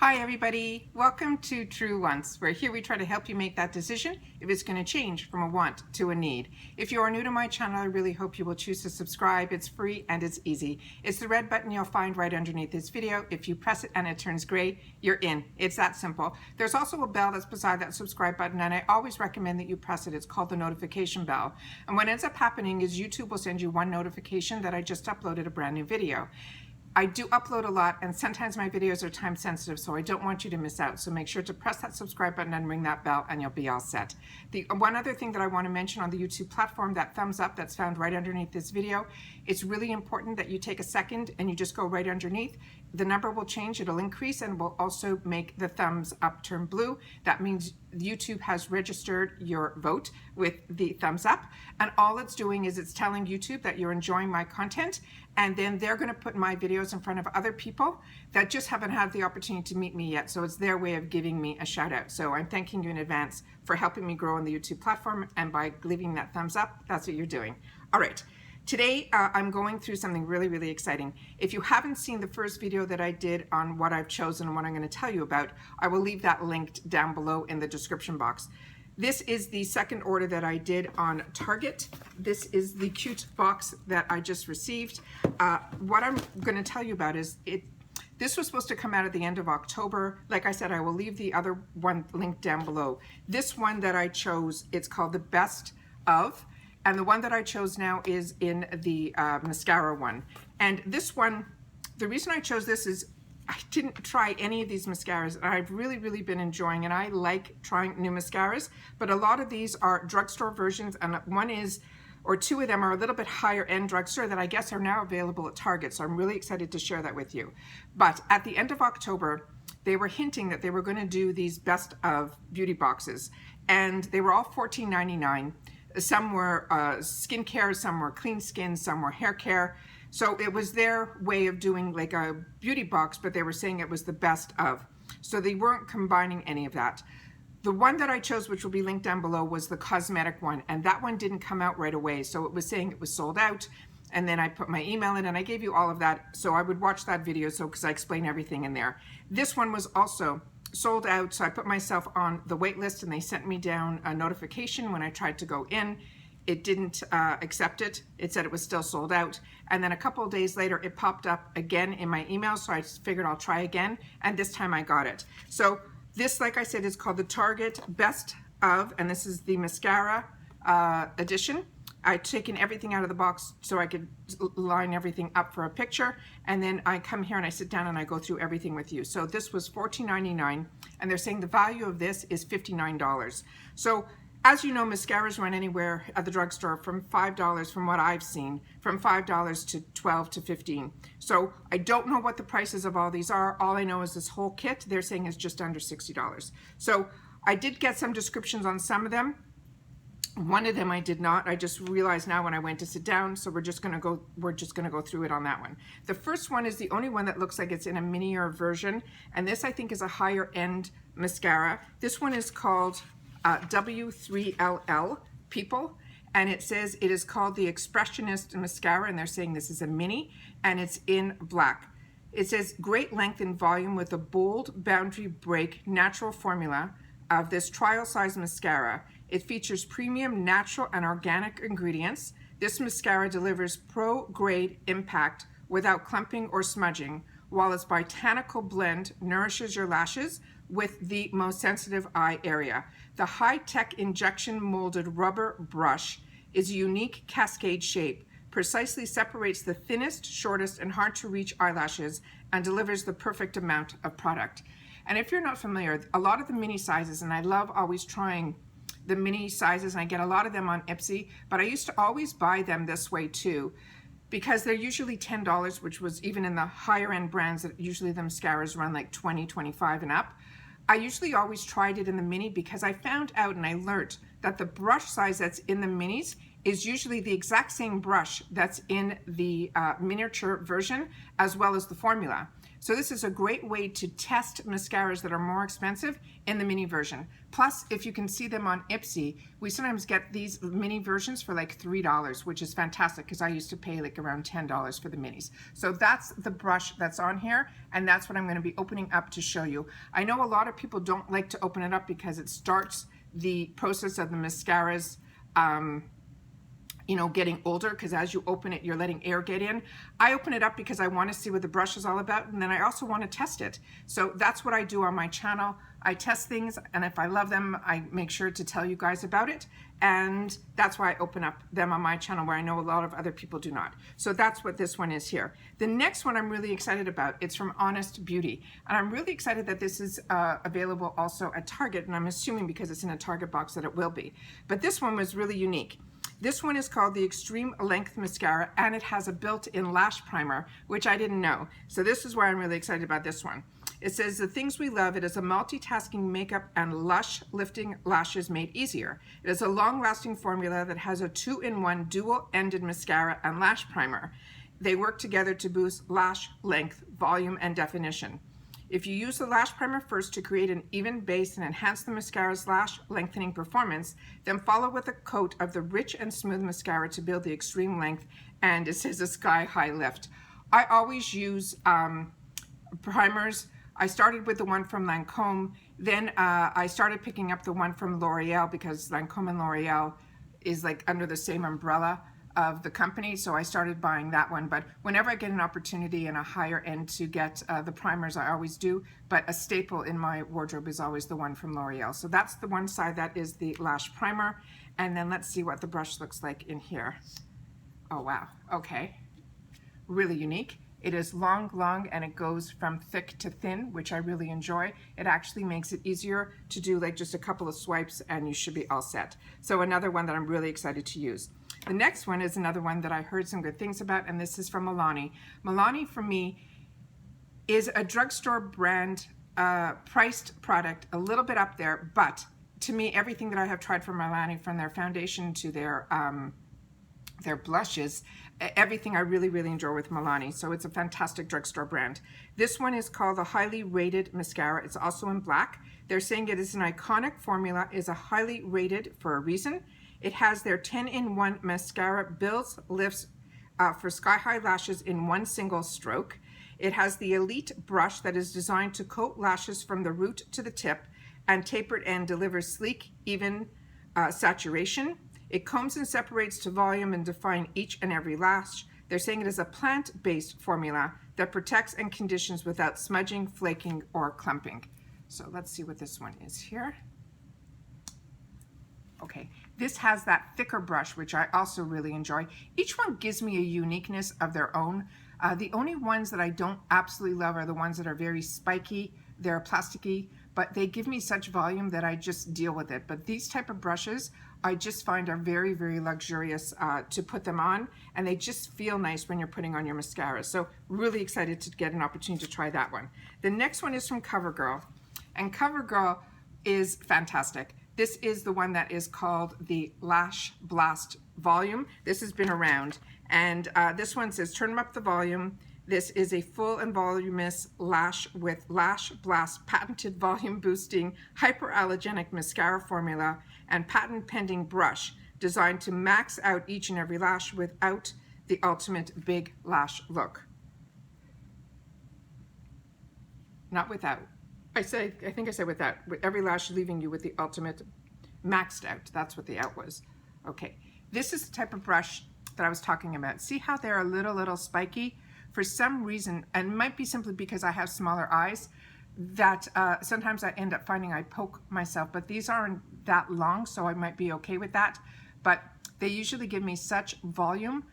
Hi everybody, welcome to True Wants, where here we try to help you make that decision if it's going to change from a want to a need. If you are new to my channel, I really hope you will choose to subscribe. It's free and it's easy. It's the red button you'll find right underneath this video. If you press it and it turns gray, you're in. It's that simple. There's also a bell that's beside that subscribe button, and I always recommend that you press it. It's called the notification bell. And what ends up happening is YouTube will send you one notification that I just uploaded a brand new video. I do upload a lot, and sometimes my videos are time sensitive, so I don't want you to miss out. So make sure to press that subscribe button and ring that bell, and you'll be all set. The one other thing that I want to mention on the YouTube platform, that thumbs up that's found right underneath this video, it's really important that you take a second and you just go right underneath. The number will change, it'll increase, and will also make the thumbs up turn blue. That means YouTube has registered your vote with the thumbs up, and all it's doing is it's telling YouTube that you're enjoying my content, and then they're going to put my videos in front of other people that just haven't had the opportunity to meet me yet. So it's their way of giving me a shout out. So I'm thanking you in advance for helping me grow on the YouTube platform, and by leaving that thumbs up, that's what you're doing. All right. Today, I'm going through something really exciting. If you haven't seen the first video that I did on what I've chosen and what I'm going to tell you about, I will leave that linked down below in the description box. This is the second order that I did on Target. This is the cute box that I just received. What I'm going to tell you about is this was supposed to come out at the end of October. Like I said, I will leave the other one linked down below. This one that I chose, it's called the Best Of. And the one that I chose now is in the mascara one. And this one, the reason I chose this is I didn't try any of these mascaras, and I've really been enjoying, and I like trying new mascaras, but a lot of these are drugstore versions, and one is, or two of them are a little bit higher end drugstore that I guess are now available at Target. So I'm really excited to share that with you. But at the end of October, they were hinting that they were going to do these best of beauty boxes, and they were all $14.99. Some were skincare, some were clean skin, some were hair care. So it was their way of doing like a beauty box, but they were saying it was the best of. So they weren't combining any of that. The one that I chose, which will be linked down below, was the cosmetic one, and that one didn't come out right away. So it was saying it was sold out, and then I put my email in and I gave you all of that. So I would watch that video, because I explain everything in there. This one was also sold out, so I put myself on the wait list, and they sent me down a notification when I tried to go in. It didn't accept it. It said it was still sold out. And then a couple of days later, it popped up again in my email, so I just figured I'll try again, and this time I got it. So this, like I said, is called the Target Best Of, and this is the mascara edition. I've taken everything out of the box so I could line everything up for a picture, and then I come here and I sit down and I go through everything with you. So this was $14.99, and they're saying the value of this is $59. So as you know, mascaras run anywhere at the drugstore from $5, from what I've seen, from $5 to $12 to $15. So I don't know what the prices of all these are. All I know is this whole kit, they're saying is just under $60. So I did get some descriptions on some of them. One of them I did not. I just realized now when I went to sit down, so we're just gonna go through it on that one. The first one is the only one that looks like it's in a minier version, and this I think is a higher end mascara. This one is called W3L People, and it says it is called the Expressionist mascara, and they're saying this is a mini, and it's in black. It says great length and volume with a bold boundary break natural formula of this trial size mascara. It features premium natural and organic ingredients. This mascara delivers pro-grade impact without clumping or smudging, while its botanical blend nourishes your lashes with the most sensitive eye area. The high-tech injection molded rubber brush is a unique cascade shape, precisely separates the thinnest, shortest, and hard-to-reach eyelashes, and delivers the perfect amount of product. And if you're not familiar, a lot of the mini sizes, and I love always trying the mini sizes, and I get a lot of them on Ipsy, but I used to always buy them this way too, because they're usually $10, which was even in the higher end brands that usually the mascaras run like $20, $25 and up. I usually always tried it in the mini because I found out and I learned that the brush size that's in the minis is usually the exact same brush that's in the miniature version as well as the formula. So this is a great way to test mascaras that are more expensive in the mini version. Plus, if you can see them on Ipsy, we sometimes get these mini versions for like $3, which is fantastic because I used to pay like around $10 for the minis. So that's the brush that's on here, and that's what I'm going to be opening up to show you. I know a lot of people don't like to open it up because it starts the process of the mascaras you know, getting older, because as you open it, you're letting air get in. I open it up because I want to see what the brush is all about, and then I also want to test it. So that's what I do on my channel. I test things, and if I love them, I make sure to tell you guys about it. And that's why I open up them on my channel, where I know a lot of other people do not. So that's what this one is here. The next one I'm really excited about. It's from Honest Beauty. And I'm really excited that this is available also at Target, and I'm assuming because it's in a Target box that it will be. But this one was really unique. This one is called the Extreme Length Mascara, and it has a built-in lash primer, which I didn't know. So this is why I'm really excited about this one. It says, the things we love, it is a multitasking makeup and lush lifting lashes made easier. It is a long-lasting formula that has a 2-in-1 dual-ended mascara and lash primer. They work together to boost lash length, volume, and definition. If you use the lash primer first to create an even base and enhance the mascara's lash lengthening performance, then follow with a coat of the rich and smooth mascara to build the extreme length, and it says a sky-high lift. I always use primers. I started with the one from Lancome, then I started picking up the one from L'Oreal because Lancome and L'Oreal is like under the same umbrella of the company, so I started buying that one. But whenever I get an opportunity in a higher end to get the primers, I always do, but a staple in my wardrobe is always the one from L'Oreal. So that's the one side, that is the lash primer. And then let's see what the brush looks like in here. Oh wow, okay, really unique. It is long, and it goes from thick to thin, which I really enjoy. It actually makes it easier to do like just a couple of swipes and you should be all set. So another one that I'm really excited to use. The next one is another one that I heard some good things about, and this is from Milani. Milani, for me, is a drugstore brand priced product, a little bit up there, but to me, everything that I have tried from Milani, from their foundation to their blushes, everything I really enjoy with Milani. So it's a fantastic drugstore brand. This one is called the Highly Rated Mascara. It's also in black. They're saying it is an iconic formula, is a highly rated for a reason. It has their 10-in-1 mascara, builds, lifts for sky-high lashes in one single stroke. It has the elite brush that is designed to coat lashes from the root to the tip, and tapered end delivers sleek, even saturation. It combs and separates to volume and define each and every lash. They're saying it is a plant-based formula that protects and conditions without smudging, flaking, or clumping. So let's see what this one is here. Okay, this has that thicker brush, which I also really enjoy. Each one gives me a uniqueness of their own. The only ones that I don't absolutely love are the ones that are very spiky. They're plasticky, but they give me such volume that I just deal with it. But these type of brushes, I just find are very luxurious to put them on, and they just feel nice when you're putting on your mascara. So really excited to get an opportunity to try that one. The next one is from Covergirl, and Covergirl is fantastic. This is the one that is called the LashBlast volume. This has been around, and this one says turn up the volume. This is a full and voluminous lash with LashBlast patented volume boosting hyperallergenic mascara formula and patent pending brush designed to max out each and every lash without the ultimate big lash look. Not without. I think I said without. With every lash leaving you with the ultimate maxed out. That's what the out was. Okay, this is the type of brush that I was talking about. See how they're a little spiky? For some reason, and it might be simply because I have smaller eyes, that sometimes I end up finding I poke myself, but these aren't that long, so I might be okay with that. But they usually give me such volume,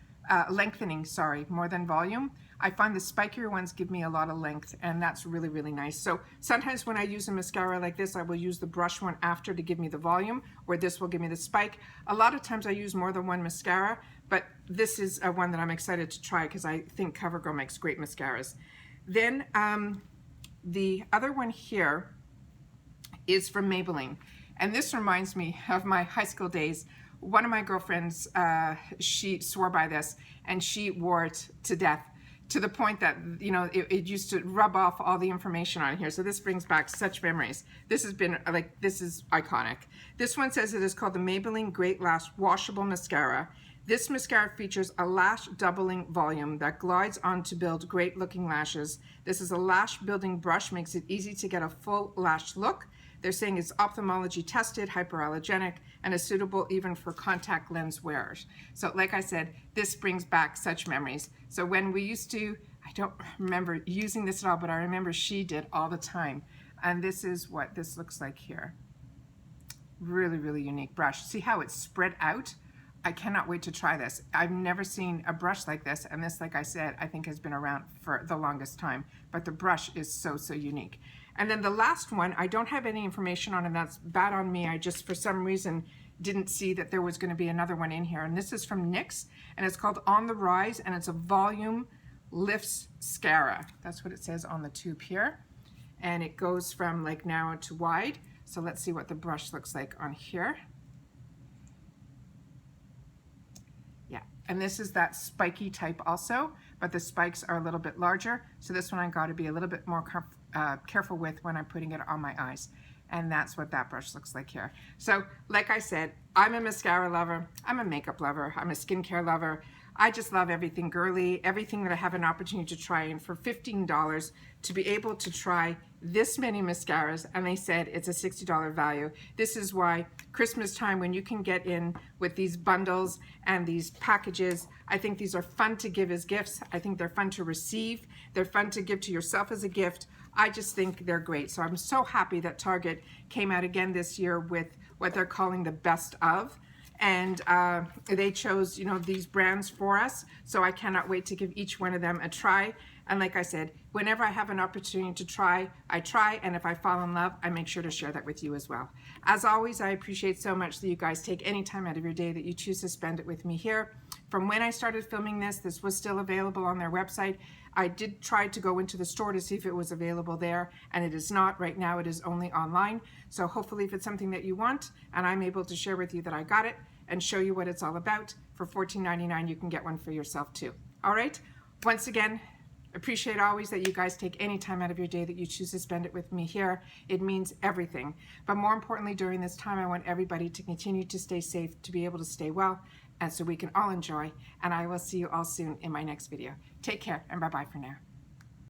lengthening, sorry, more than volume. I find the spikier ones give me a lot of length, and that's really nice. So sometimes when I use a mascara like this, I will use the brush one after to give me the volume, where this will give me the spike. A lot of times I use more than one mascara, but this is one that I'm excited to try because I think Covergirl makes great mascaras. Then the other one here is from Maybelline, and this reminds me of my high school days. One of my girlfriends, she swore by this, and she wore it to death. to the point that, you know, it used to rub off all the information on here. So this brings back such memories. This has been like, this is iconic. This one says it is called the Maybelline Great Lash Washable Mascara. This mascara features a lash doubling volume that glides on to build great looking lashes. This is a lash building brush, makes it easy to get a full lash look. They're saying it's ophthalmology tested, hypoallergenic, and is suitable even for contact lens wearers. So like I said, this brings back such memories. So when we used to, I don't remember using this at all, but I remember she did all the time. And this is what this looks like here. Really, really unique brush. See how it's spread out? I cannot wait to try this. I've never seen a brush like this, and this, like I said, I think has been around for the longest time, but the brush is so, so unique. And then the last one, I don't have any information on, and that's bad on me. I just, for some reason, didn't see that there was going to be another one in here. And this is from NYX, and it's called On the Rise, and it's a volume lifts mascara. That's what it says on the tube here. And it goes from like narrow to wide. So let's see what the brush looks like on here. Yeah, and this is that spiky type also, but the spikes are a little bit larger. So this one I got to be a little bit more careful with when I'm putting it on my eyes. And that's what that brush looks like here. So like I said, I'm a mascara lover, I'm a makeup lover, I'm a skincare lover. I just love everything girly, everything that I have an opportunity to try. And for $15 to be able to try this many mascaras, and they said it's a $60 value. This is why Christmas time, when you can get in with these bundles and these packages, I think these are fun to give as gifts. I think they're fun to receive. They're fun to give to yourself as a gift. I just think they're great. So I'm so happy that Target came out again this year with what they're calling the best of. And they chose, you know, these brands for us. So I cannot wait to give each one of them a try. And like I said, whenever I have an opportunity to try, I try. And if I fall in love, I make sure to share that with you as well. As always, I appreciate so much that you guys take any time out of your day that you choose to spend it with me here. From when I started filming this was still available on their website. I did try to go into the store to see if it was available there, and it is not. Right now it is only online. So hopefully if it's something that you want and I'm able to share with you that I got it and show you what it's all about, for $14.99 you can get one for yourself too. All right, once again, appreciate always that you guys take any time out of your day that you choose to spend it with me here. It means everything. But more importantly, during this time, I want everybody to continue to stay safe, to be able to stay well, and so we can all enjoy. And I will see you all soon in my next video. Take care, and bye-bye for now.